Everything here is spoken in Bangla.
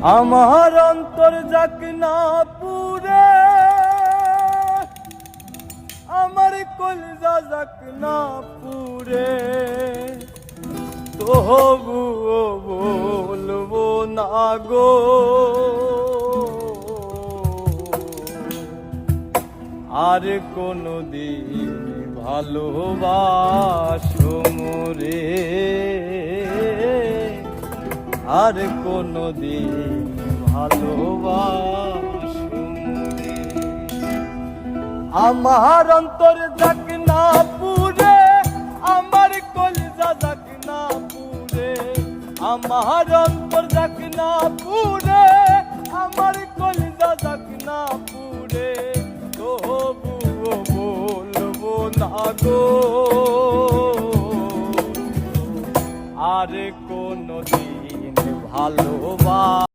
আমার অন্তর যাক না পুরে, আমার কলিজা যাক না পুরে, তবুও বলবো না গো আর কোনদিন ভালোবাসো মোরে, আর কোনদিন ভালোবাসো মোরে। আমার অন্তর যাক না পুরে, আমার কলিজা যাক না পুরে, আমার অন্তর যাক না পুরে, আমার কলিজা যাক না পুরে, তবুও বলবো না গো আর কোনদিন ভালোবাসো।